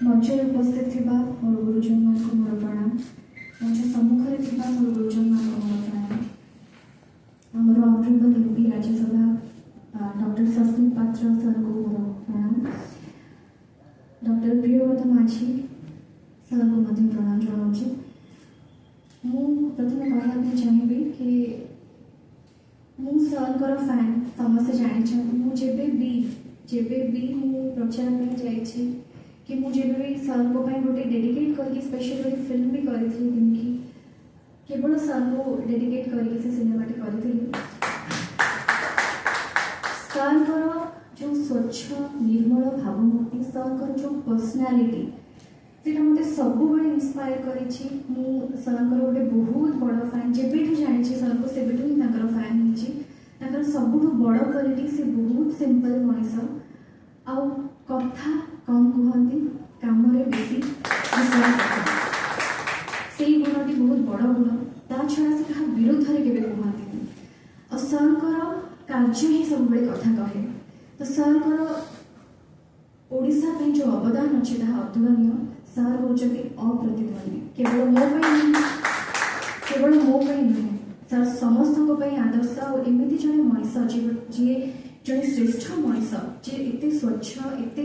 मंच उपस्थित थिबा मोर गुरुजन मान को मोर प्रणाम। मंच सम्मुख रे थिबा मोर गुरुजन मान को मोर प्रणाम। हमर honourable MP Rajya Sabha doctor Sasmit पात्र सर को मोर प्रणाम। डॉक्टर प्रियव्रत माझी सर को मध्य प्रणाम जनाऊँ। मु प्रथम कहना चाहिए कि मु सर फैन समस्त जानी मुझे भी मु प्रचार में जाइए कि मुझे भी सर को गोटे डेडिकेट करके स्पेशल गोटे फिल्म भी करी थी केवल सर को डेडिकेट करके से सिनेमाटी करी सर जो स्वच्छ निर्मल भावमूर्ति सर जो पर्सनालीटी से मत सब इंस्पायर करी सर गोटे बहुत बड़ फैन जब जानी सर को से फैन होती सबुठ बड़ क्वालिटी से बहुत सिंपल मनीष आउ कथा कम कहती कम बेसी से गुणटी बहुत बड़ गुण ता छड़ा से क्या विरोध में केवे कहती और सर कार्य ही सब कथा कहे तो सर ओडिशा पे जो अवदान अच्छे अतुलनीय सर होती अप्रतिद्वंदी केवल मो नुहे सर समस्त आदर्श और एमती जड़े मनीष जी जड़े श्रेष्ठ मनीष जी एत स्वच्छ एत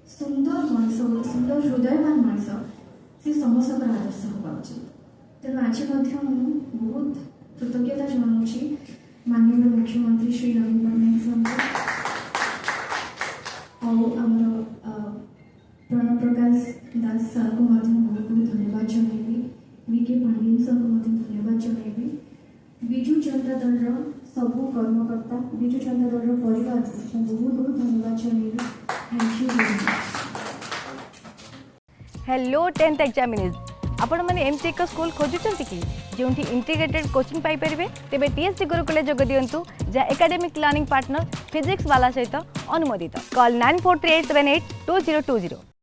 सुंदर मनीष सुंदर हृदयवान मनीष से समस्त आदर्श होगा उचित तेणु आज बहुत कृतज्ञता जनाऊँ माननीय मुख्यमंत्री श्री नवीन पट्टनायक और आमर प्रणव प्रकाश दास सर को बहुत बहुत धन्यवाद जनइबी वीके पांडियन सर को धन्यवाद जनइबी विजु जनता दल सबू कर्मकर्ता विजु जनता दल परिवार को बहुत बहुत धन्यवाद जनइबी thank you very much. Hello 10th examinees आपण मैंने एमती एक स्कूल खोजुंट कि जो इंटीग्रेटेड कोचिंग पाइपर तेज टीएससी गुरुकुल जोग दिंतु जहाँ एकेडमिक लर्निंग पार्टनर फिजिक्स वाला सहित अनुमोदित कॉल 9438782020।